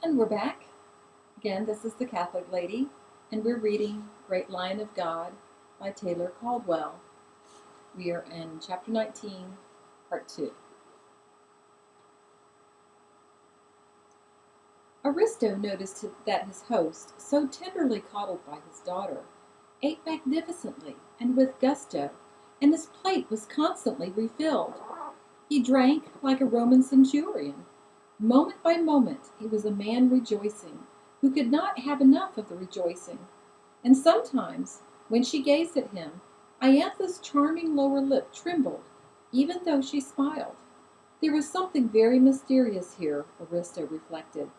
And we're back. Again, this is the Catholic Lady, and we're reading Great Lion of God by Taylor Caldwell. We are in Chapter 19, Part 2. Aristo noticed that his host, so tenderly coddled by his daughter, ate magnificently and with gusto, and his plate was constantly refilled. He drank like a Roman centurion. Moment by moment he was a man rejoicing, who could not have enough of the rejoicing. And sometimes, when she gazed at him, Ianthe's charming lower lip trembled, even though she smiled. There was something very mysterious here, Aristo reflected.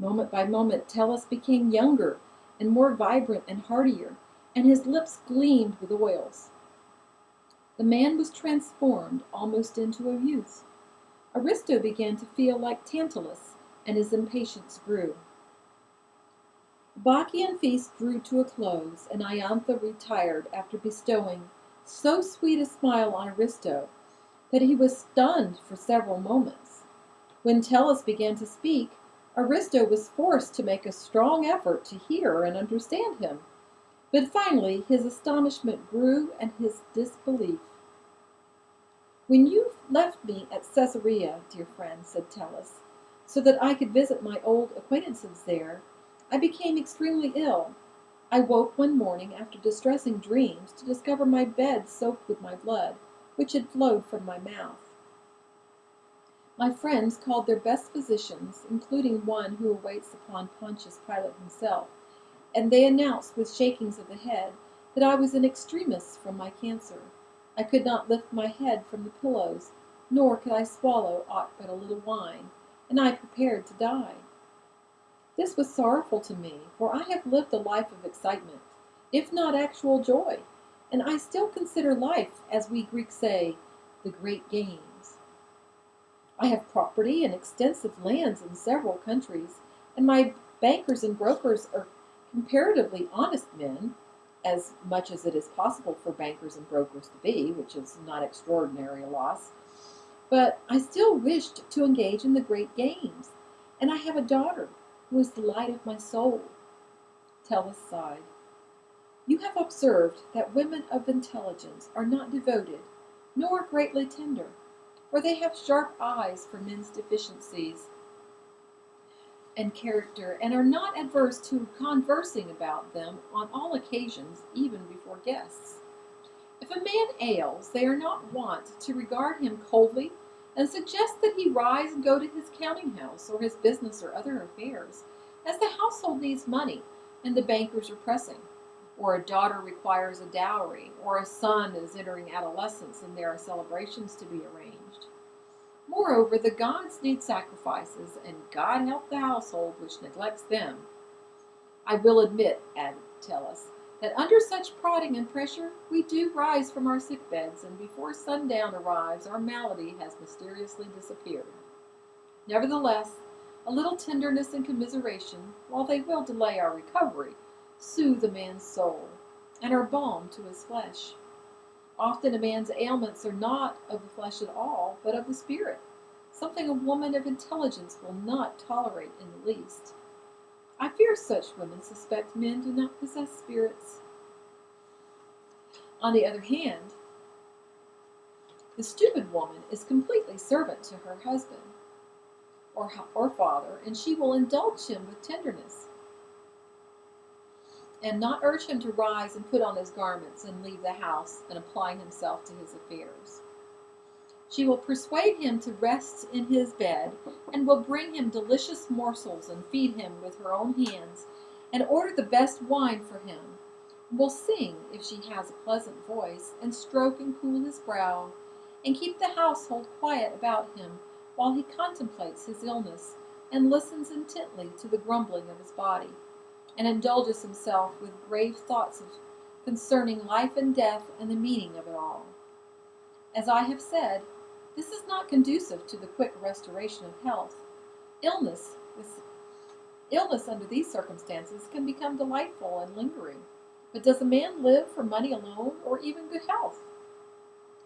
Moment by moment Tellus became younger and more vibrant and heartier, and his lips gleamed with oils. The man was transformed almost into a youth. Aristo began to feel like Tantalus, and his impatience grew. The Bacchian feast drew to a close, and Ianthe retired after bestowing so sweet a smile on Aristo that he was stunned for several moments. When Tellus began to speak, Aristo was forced to make a strong effort to hear and understand him, but finally his astonishment grew and his disbelief. "When you left me at Caesarea, dear friend," said Tellus, "so that I could visit my old acquaintances there, I became extremely ill. I woke one morning after distressing dreams to discover my bed soaked with my blood, which had flowed from my mouth. My friends called their best physicians, including one who waits upon Pontius Pilate himself, and they announced with shakings of the head that I was in extremis from my cancer. I could not lift my head from the pillows, nor could I swallow aught but a little wine, and I prepared to die. This was sorrowful to me, for I have lived a life of excitement, if not actual joy, and I still consider life, as we Greeks say, the great games. I have property and extensive lands in several countries, and my bankers and brokers are comparatively honest men, as much as it is possible for bankers and brokers to be, which is not extraordinary a loss. But I still wished to engage in the great games, and I have a daughter who is the light of my soul." Tellus sighed. "You have observed that women of intelligence are not devoted, nor greatly tender, for they have sharp eyes for men's deficiencies and character, and are not adverse to conversing about them on all occasions, even before guests. If a man ails, they are not wont to regard him coldly, and suggest that he rise and go to his counting-house, or his business or other affairs, as the household needs money, and the bankers are pressing, or a daughter requires a dowry, or a son is entering adolescence, and there are celebrations to be arranged. Moreover, the gods need sacrifices, and God help the household which neglects them. I will admit," added Tellus, "that under such prodding and pressure we do rise from our sick beds, and before sundown arrives our malady has mysteriously disappeared. Nevertheless, a little tenderness and commiseration, while they will delay our recovery, soothe a man's soul, and are balm to his flesh. Often a man's ailments are not of the flesh at all, but of the spirit, something a woman of intelligence will not tolerate in the least. I fear such women suspect men do not possess spirits. On the other hand, the stupid woman is completely servant to her husband or father, and she will indulge him with tenderness, and not urge him to rise and put on his garments and leave the house and apply himself to his affairs. She will persuade him to rest in his bed, and will bring him delicious morsels and feed him with her own hands, and order the best wine for him, will sing, if she has a pleasant voice, and stroke and cool his brow, and keep the household quiet about him while he contemplates his illness, and listens intently to the grumbling of his body, and indulges himself with grave thoughts concerning life and death and the meaning of it all. As I have said, this is not conducive to the quick restoration of health. Illness under these circumstances can become delightful and lingering. But does a man live for money alone, or even good health?"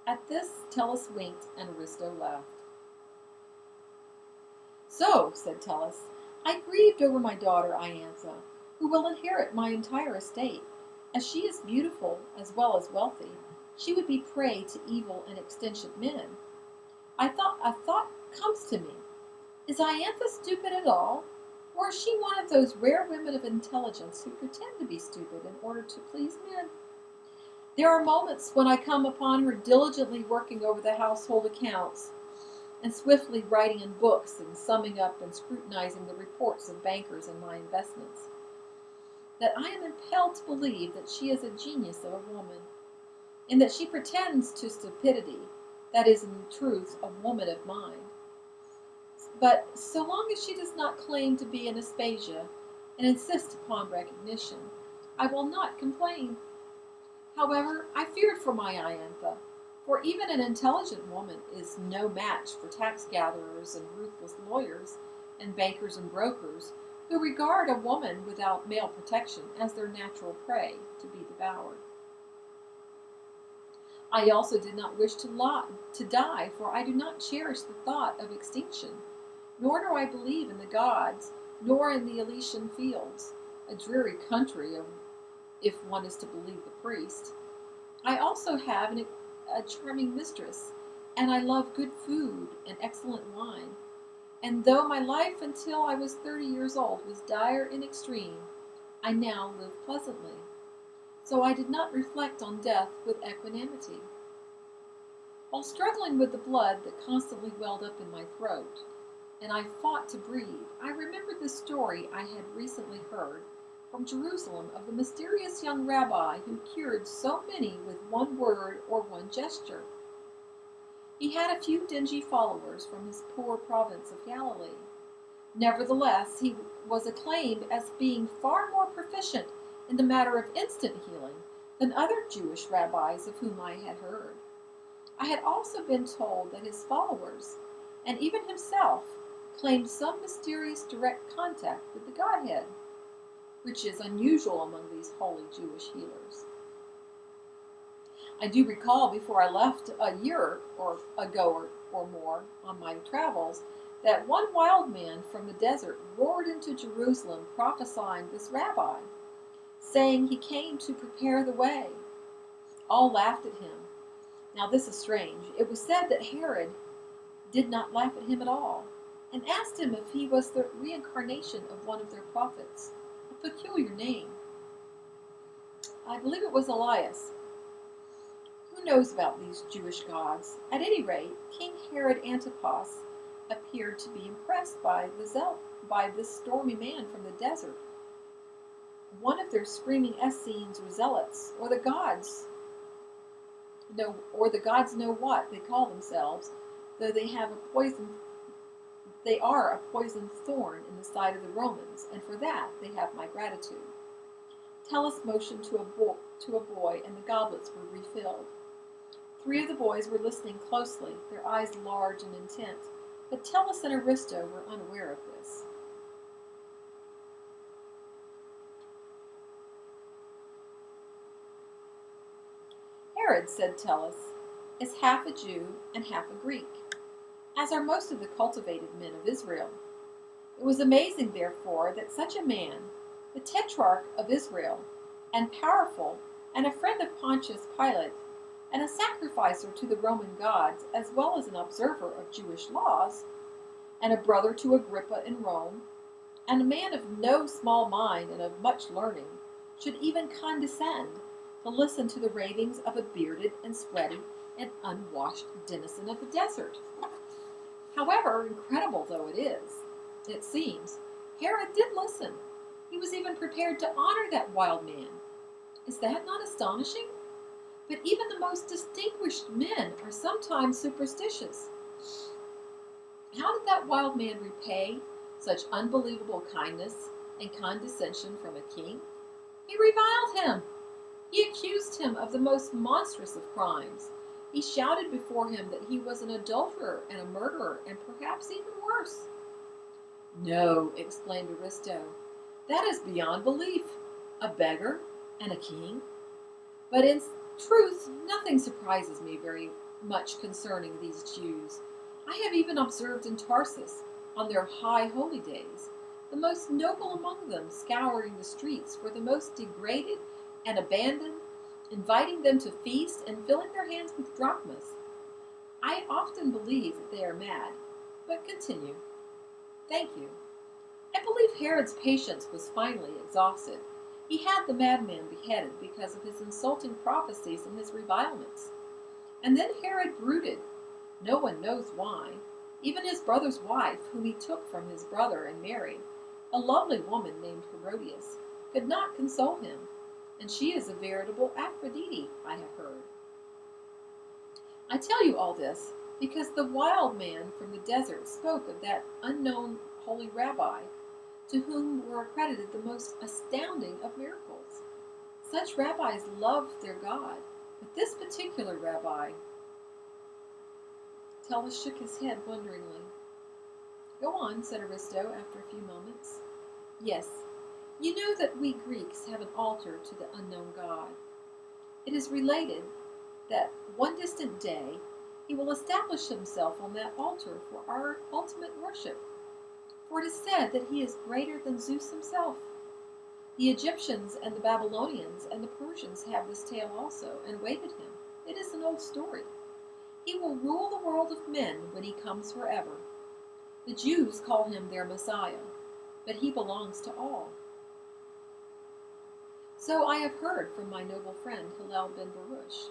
At this Tellus winked, and Aristo laughed. "So," said Tellus, I grieved over my daughter Iantha, who will inherit my entire estate. As she is beautiful as well as wealthy, she would be prey to evil and extension men. A thought comes to me. Is Iantha stupid at all? Or is she one of those rare women of intelligence who pretend to be stupid in order to please men? There are moments when I come upon her diligently working over the household accounts and swiftly writing in books and summing up and scrutinizing the reports of bankers and my investments, that I am impelled to believe that she is a genius of a woman, and that she pretends to stupidity, that is in truth a woman of mind. But so long as she does not claim to be an Aspasia and insist upon recognition, I will not complain. However, I feared for my Iantha, for even an intelligent woman is no match for tax gatherers and ruthless lawyers and bankers and brokers who regard a woman without male protection as their natural prey to be devoured. I also did not wish to die, for I do not cherish the thought of extinction, nor do I believe in the gods, nor in the Elysian fields, a dreary country if one is to believe the priest. I also have a charming mistress, and I love good food and excellent wine. And though my life until I was 30 years old was dire in extreme, I now live pleasantly. So I did not reflect on death with equanimity. While struggling with the blood that constantly welled up in my throat, and I fought to breathe, I remembered the story I had recently heard from Jerusalem of the mysterious young rabbi who cured so many with one word or one gesture. He had a few dingy followers from his poor province of Galilee. Nevertheless, he was acclaimed as being far more proficient in the matter of instant healing than other Jewish rabbis of whom I had heard. I had also been told that his followers, and even himself, claimed some mysterious direct contact with the Godhead, which is unusual among these holy Jewish healers. I do recall before I left a year ago or more on my travels that one wild man from the desert roared into Jerusalem prophesying this rabbi, saying he came to prepare the way. All laughed at him. Now this is strange. It was said that Herod did not laugh at him at all, and asked him if he was the reincarnation of one of their prophets, a peculiar name. I believe it was Elias. Who knows about these Jewish gods? At any rate, King Herod Antipas appeared to be impressed by this stormy man from the desert. One of their screaming Essenes or zealots, or the gods know what they call themselves, though they are a poisoned thorn in the side of the Romans, and for that they have my gratitude. Tellus motioned to a boy, and the goblets were refilled. 3 of the boys were listening closely, their eyes large and intent, but Tellus and Aristo were unaware of this. Herod, said Tellus, is half a Jew and half a Greek, as are most of the cultivated men of Israel. It was amazing, therefore, that such a man, the tetrarch of Israel, and powerful, and a friend of Pontius Pilate, and a sacrificer to the Roman gods, as well as an observer of Jewish laws, and a brother to Agrippa in Rome, and a man of no small mind and of much learning, should even condescend to listen to the ravings of a bearded and sweaty and unwashed denizen of the desert. However, incredible though it seems, Herod did listen. He was even prepared to honor that wild man. Is that not astonishing? But even the most distinguished men are sometimes superstitious. How did that wild man repay such unbelievable kindness and condescension from a king? He reviled him. He accused him of the most monstrous of crimes. He shouted before him that he was an adulterer and a murderer, and perhaps even worse. No, exclaimed Aristo, that is beyond belief. A beggar and a king? But in truth, nothing surprises me very much concerning these Jews. I have even observed in Tarsus, on their high holy days, the most noble among them scouring the streets for the most degraded and abandoned, inviting them to feast and filling their hands with drachmas. I often believe that they are mad, but continue. Thank you. I believe Herod's patience was finally exhausted. He had the madman beheaded because of his insulting prophecies and his revilements. And then Herod brooded. No one knows why. Even his brother's wife, whom he took from his brother and married, a lovely woman named Herodias, could not console him, and she is a veritable Aphrodite, I have heard. I tell you all this because the wild man from the desert spoke of that unknown holy rabbi, to whom were accredited the most astounding of miracles. Such rabbis loved their God, but this particular rabbi... Tellus shook his head wonderingly. Go on, said Aristo after a few moments. Yes, you know that we Greeks have an altar to the unknown God. It is related that one distant day he will establish himself on that altar for our ultimate worship. For it is said that he is greater than Zeus himself. The Egyptians and the Babylonians and the Persians have this tale also, and awaited him. It is an old story. He will rule the world of men when he comes forever. The Jews call him their Messiah, but he belongs to all. So I have heard from my noble friend Hillel ben Baruch.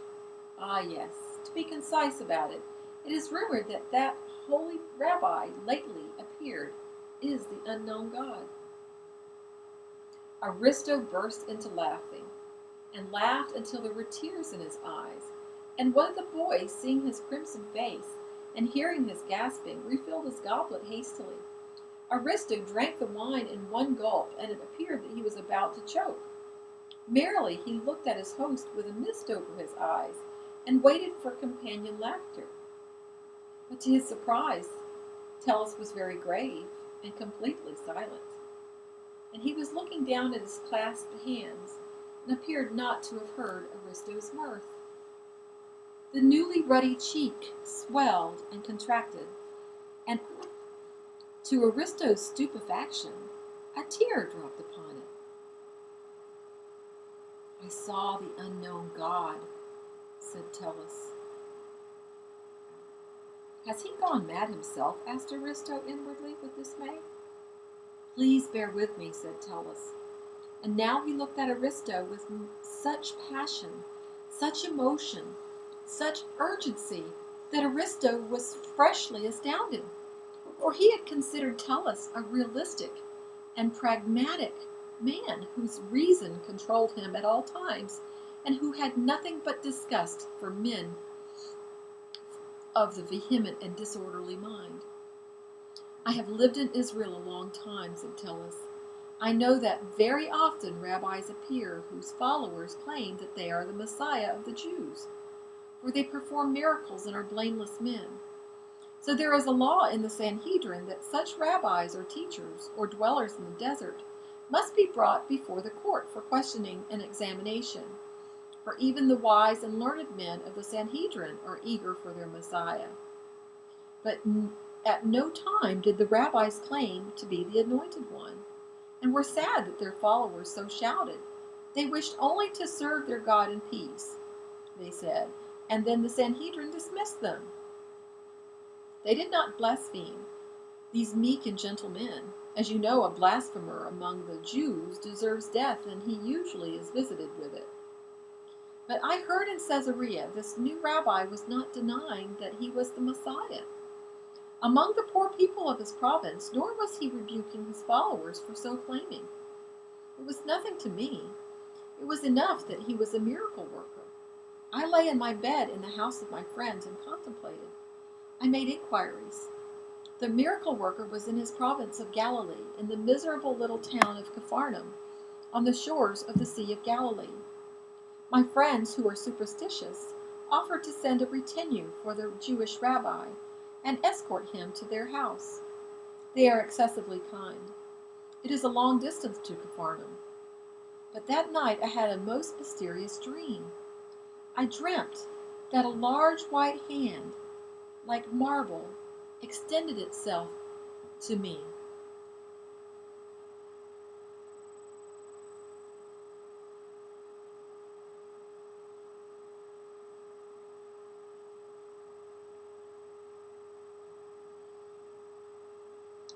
Ah, yes, to be concise about it, it is rumored that that holy rabbi lately appeared is the unknown God. Aristo burst into laughing, and laughed until there were tears in his eyes, and one of the boys, seeing his crimson face, and hearing his gasping, refilled his goblet hastily. Aristo drank the wine in one gulp, and it appeared that he was about to choke. Merrily he looked at his host with a mist over his eyes, and waited for companion laughter. But to his surprise, Tellus was very grave and completely silent, and he was looking down at his clasped hands, and appeared not to have heard Aristo's mirth. The newly ruddy cheek swelled and contracted, and to Aristo's stupefaction, a tear dropped upon it. I saw the unknown God, said Tellus. Has he gone mad himself? Asked Aristo inwardly with dismay. Please bear with me, said Tellus. And now he looked at Aristo with such passion, such emotion, such urgency, that Aristo was freshly astounded, for he had considered Tellus a realistic and pragmatic man whose reason controlled him at all times, and who had nothing but disgust for men of the vehement and disorderly mind. I have lived in Israel a long time, said Tellus. I know that very often rabbis appear whose followers claim that they are the Messiah of the Jews, for they perform miracles and are blameless men. So there is a law in the Sanhedrin that such rabbis or teachers or dwellers in the desert must be brought before the court for questioning and examination. For even the wise and learned men of the Sanhedrin are eager for their Messiah. But at no time did the rabbis claim to be the anointed one, and were sad that their followers so shouted. They wished only to serve their God in peace, they said, and then the Sanhedrin dismissed them. They did not blaspheme, these meek and gentle men. As you know, a blasphemer among the Jews deserves death, and he usually is visited with it. But I heard in Caesarea this new rabbi was not denying that he was the Messiah among the poor people of his province, nor was he rebuking his followers for so claiming. It was nothing to me. It was enough that he was a miracle worker. I lay in my bed in the house of my friends and contemplated. I made inquiries. The miracle worker was in his province of Galilee, in the miserable little town of Capharnaum, on the shores of the Sea of Galilee. My friends, who are superstitious, offered to send a retinue for the Jewish rabbi and escort him to their house. They are excessively kind. It is a long distance to Capharnaum. But that night I had a most mysterious dream. I dreamt that a large white hand, like marble, extended itself to me.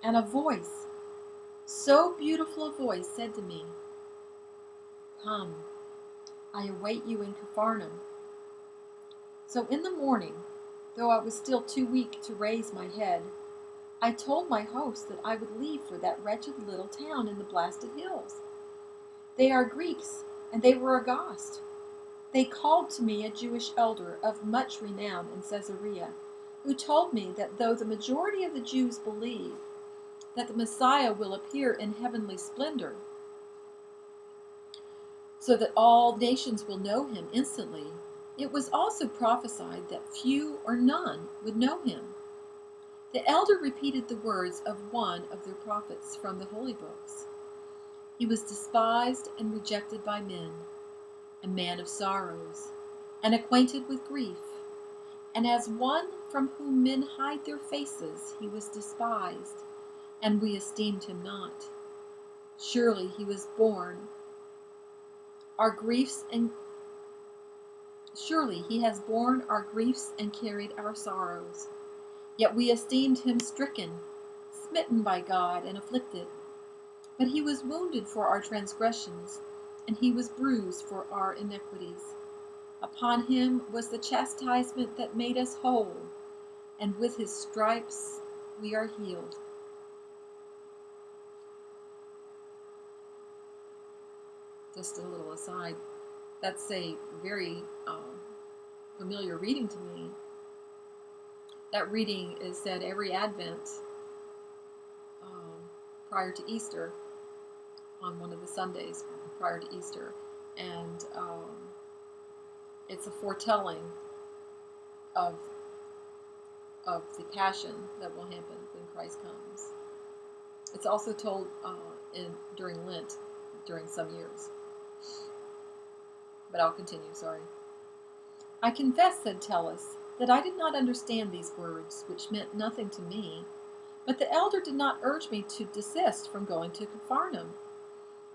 And a voice, so beautiful a voice, said to me, "Come, I await you in Capharnaum." So in the morning, though I was still too weak to raise my head, I told my host that I would leave for that wretched little town in the blasted hills. They are Greeks, and they were aghast. They called to me a Jewish elder of much renown in Caesarea, who told me that though the majority of the Jews believe that the Messiah will appear in heavenly splendor, so that all nations will know him instantly, it was also prophesied that few or none would know him. The elder repeated the words of one of their prophets from the holy books. He was despised and rejected by men, a man of sorrows, and acquainted with grief, and as one from whom men hide their faces, he was despised, and we esteemed him not. Surely he has borne our griefs and carried our sorrows. Yet we esteemed him stricken, smitten by God, and afflicted. But he was wounded for our transgressions, and he was bruised for our iniquities. Upon him was the chastisement that made us whole, and with his stripes we are healed. Just a little aside, that's a very familiar reading to me. That reading is said every Advent prior to Easter, on one of the Sundays prior to Easter, and it's a foretelling of the passion that will happen when Christ comes. It's also told during Lent, during some years. But I'll continue, sorry. "I confess," said Tellus, "that I did not understand these words, which meant nothing to me, but the elder did not urge me to desist from going to Capharnaum.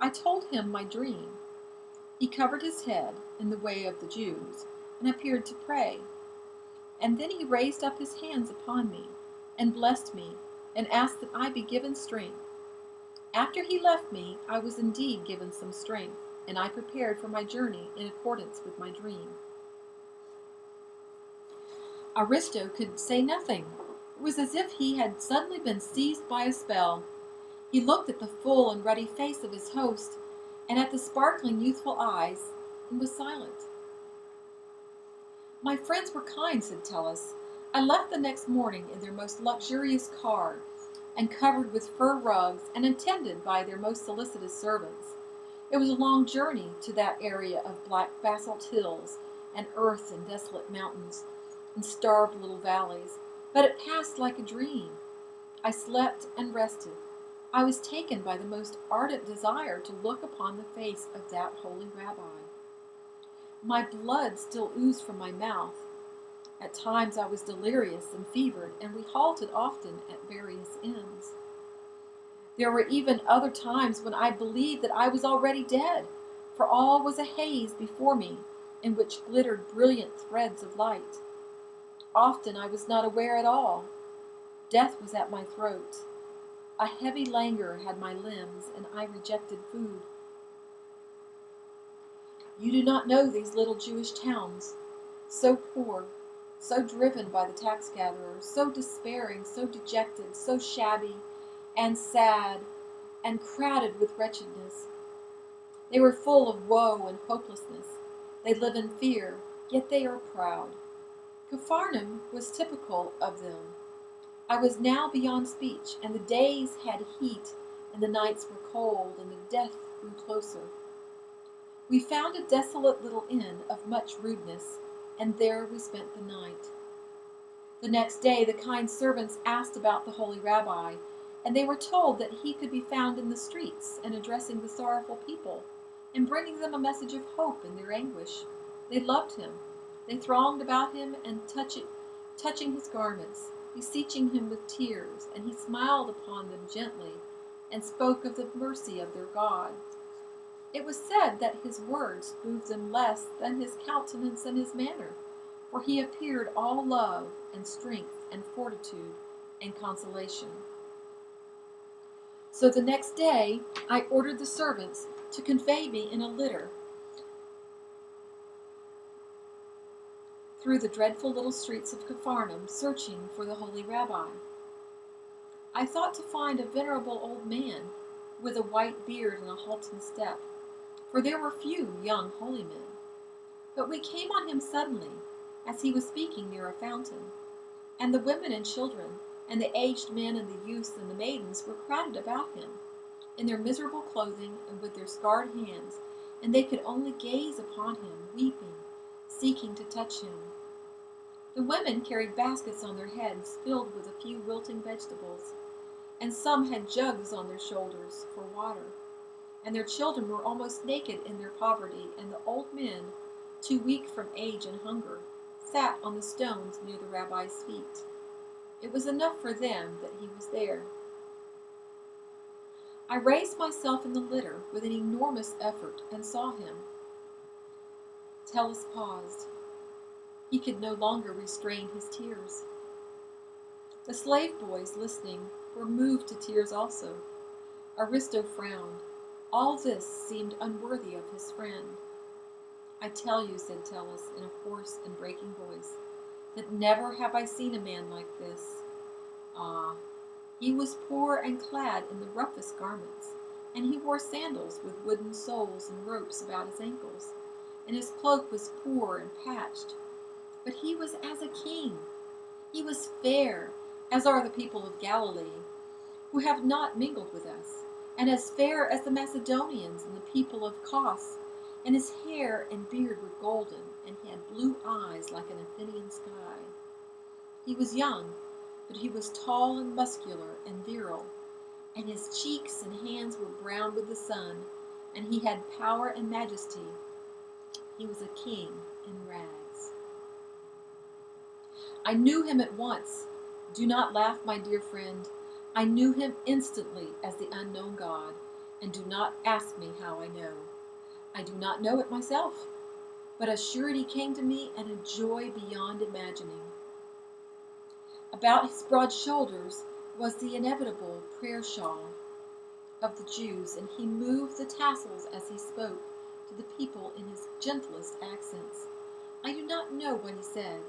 I told him my dream. He covered his head in the way of the Jews, and appeared to pray. And then he raised up his hands upon me, and blessed me, and asked that I be given strength. After he left me, I was indeed given some strength, and I prepared for my journey in accordance with my dream." Aristo could say nothing. It was as if he had suddenly been seized by a spell. He looked at the full and ruddy face of his host, and at the sparkling youthful eyes, and was silent. "My friends were kind," said Tellus. "I left the next morning in their most luxurious car, and covered with fur rugs, and attended by their most solicitous servants. It was a long journey to that area of black basalt hills, and earth and desolate mountains, and starved little valleys, but it passed like a dream. I slept and rested. I was taken by the most ardent desire to look upon the face of that holy rabbi. My blood still oozed from my mouth. At times I was delirious and fevered, and we halted often at various inns. There were even other times when I believed that I was already dead, for all was a haze before me, in which glittered brilliant threads of light. Often I was not aware at all. Death was at my throat. A heavy languor had my limbs, and I rejected food. You do not know these little Jewish towns, so poor, so driven by the tax gatherers, so despairing, so dejected, so shabby and sad, and crowded with wretchedness. They were full of woe and hopelessness. They live in fear, yet they are proud. Capharnaum was typical of them. I was now beyond speech, and the days had heat, and the nights were cold, and the death grew closer. We found a desolate little inn of much rudeness, and there we spent the night. The next day the kind servants asked about the holy rabbi, and they were told that he could be found in the streets and addressing the sorrowful people, and bringing them a message of hope in their anguish. They loved him. They thronged about him, and touching his garments, beseeching him with tears, and he smiled upon them gently, and spoke of the mercy of their God. It was said that his words moved them less than his countenance and his manner, for he appeared all love and strength and fortitude and consolation. So the next day I ordered the servants to convey me in a litter through the dreadful little streets of Capharnaum, searching for the holy rabbi. I thought to find a venerable old man with a white beard and a halting step, for there were few young holy men. But we came on him suddenly, as he was speaking near a fountain, and the women and children, and the aged men and the youths and the maidens were crowded about him, in their miserable clothing and with their scarred hands, and they could only gaze upon him, weeping, seeking to touch him. The women carried baskets on their heads filled with a few wilting vegetables, and some had jugs on their shoulders for water, and their children were almost naked in their poverty, and the old men, too weak from age and hunger, sat on the stones near the rabbi's feet. It was enough for them that he was there. I raised myself in the litter with an enormous effort and saw him. Tellus paused. He could no longer restrain his tears. The slave boys listening were moved to tears also. Aristo frowned. All this seemed unworthy of his friend. I tell you, said Tellus in a hoarse and breaking voice, that never have I seen a man like this. Ah, he was poor and clad in the roughest garments, and he wore sandals with wooden soles and ropes about his ankles, and his cloak was poor and patched. But he was as a king. He was fair, as are the people of Galilee, who have not mingled with us, and as fair as the Macedonians and the people of Kos, and his hair and beard were golden, and he had blue eyes like an Athenian sky. He was young, but he was tall and muscular and virile, and his cheeks and hands were brown with the sun, and he had power and majesty. He was a king in rags. I knew him at once. Do not laugh, my dear friend. I knew him instantly as the unknown God, and do not ask me how I know. I do not know it myself, but a surety came to me and a joy beyond imagining. About his broad shoulders was the inevitable prayer shawl of the Jews, and he moved the tassels as he spoke to the people in his gentlest accents. I do not know what he said.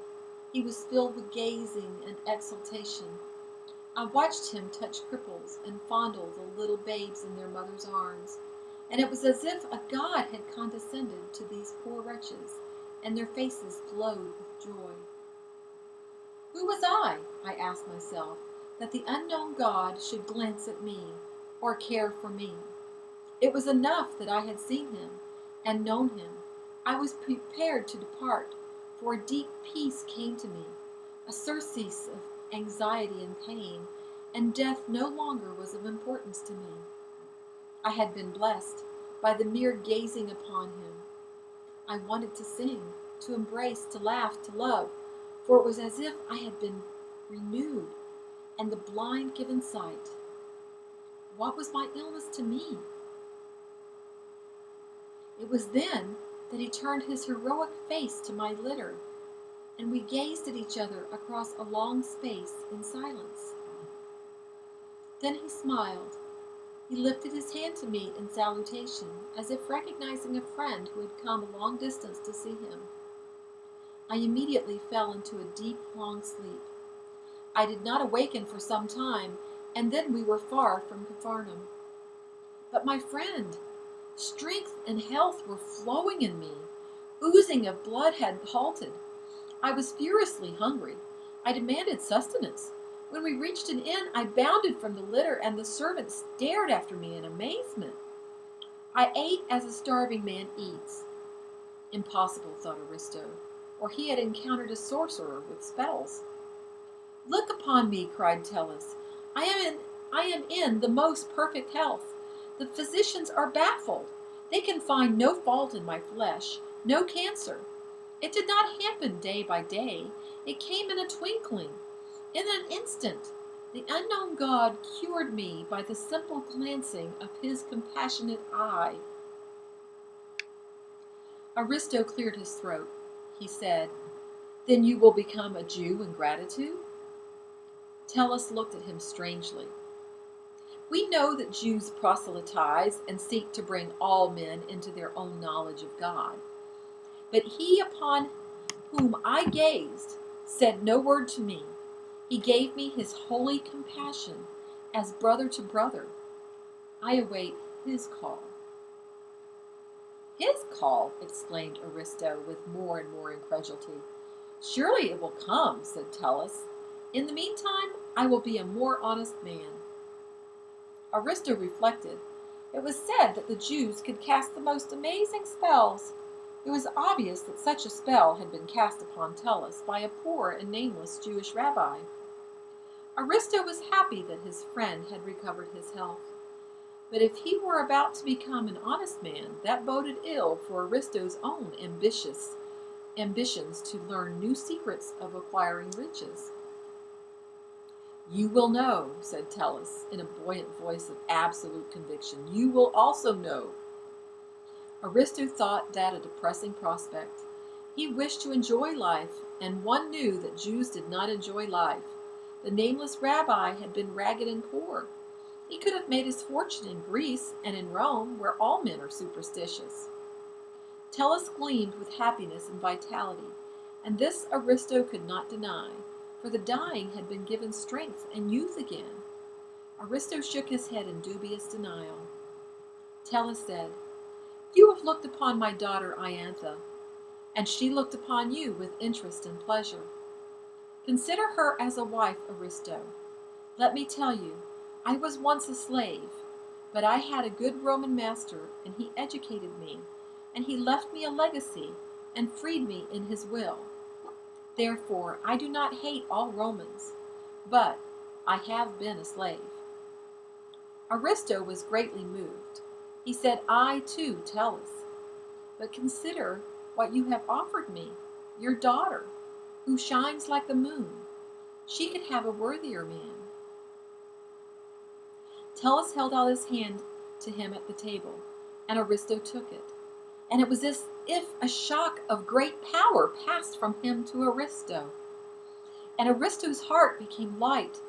He was filled with gazing and exultation. I watched him touch cripples and fondle the little babes in their mother's arms, and it was as if a god had condescended to these poor wretches, and their faces glowed with joy. Who was I asked myself, that the unknown God should glance at me, or care for me? It was enough that I had seen him, and known him. I was prepared to depart, for a deep peace came to me, a surcease of anxiety and pain, and death no longer was of importance to me. I had been blessed by the mere gazing upon him. I wanted to sing, to embrace, to laugh, to love, for it was as if I had been renewed, and the blind given sight. What was my illness to me? It was then that he turned his heroic face to my litter, and we gazed at each other across a long space in silence. Then he smiled. He lifted his hand to me in salutation, as if recognizing a friend who had come a long distance to see him. I immediately fell into a deep, long sleep. I did not awaken for some time, and then we were far from Capharnaum. But my friend, strength and health were flowing in me. Oozing of blood had halted. I was furiously hungry. I demanded sustenance. When we reached an inn, I bounded from the litter, and the servant stared after me in amazement. I ate as a starving man eats. Impossible, thought Aristo, or he had encountered a sorcerer with spells. Look upon me, cried Tellus. I am in the most perfect health. The physicians are baffled. They can find no fault in my flesh, no cancer. It did not happen day by day. It came in a twinkling. In an instant, the unknown God cured me by the simple glancing of his compassionate eye. Aristo cleared his throat. He said, Then you will become a Jew in gratitude? Tellus looked at him strangely. We know that Jews proselytize and seek to bring all men into their own knowledge of God. But he upon whom I gazed said no word to me. He gave me his holy compassion as brother to brother. I await his call. His call, exclaimed Aristo with more and more incredulity. Surely it will come, said Tullus. In the meantime, I will be a more honest man. Aristo reflected. It was said that the Jews could cast the most amazing spells. It was obvious that such a spell had been cast upon Tullus by a poor and nameless Jewish rabbi. Aristo was happy that his friend had recovered his health. But if he were about to become an honest man, that boded ill for Aristo's own ambitions to learn new secrets of acquiring riches. You will know, said Tullus, in a buoyant voice of absolute conviction. You will also know. Aristo thought that a depressing prospect. He wished to enjoy life, and one knew that Jews did not enjoy life. The nameless rabbi had been ragged and poor. He could have made his fortune in Greece and in Rome, where all men are superstitious. Tullus gleamed with happiness and vitality, and this Aristo could not deny, for the dying had been given strength and youth again. Aristo shook his head in dubious denial. Tullus said, You have looked upon my daughter Iantha, and she looked upon you with interest and pleasure. Consider her as a wife, Aristo. Let me tell you, I was once a slave, but I had a good Roman master, and he educated me, and he left me a legacy, and freed me in his will. Therefore, I do not hate all Romans, but I have been a slave. Aristo was greatly moved. He said, I too, Tullus, but consider what you have offered me, your daughter, who shines like the moon. She could have a worthier man. Tullus held out his hand to him at the table, and Aristo took it. And it was as if a shock of great power passed from him to Aristo. And Aristo's heart became light.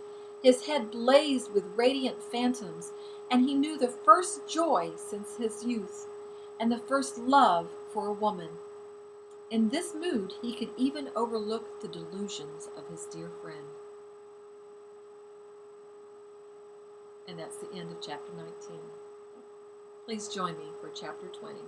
His head blazed with radiant phantoms, and he knew the first joy since his youth, and the first love for a woman. In this mood, he could even overlook the delusions of his dear friend. And that's the end of chapter 19. Please join me for chapter 20.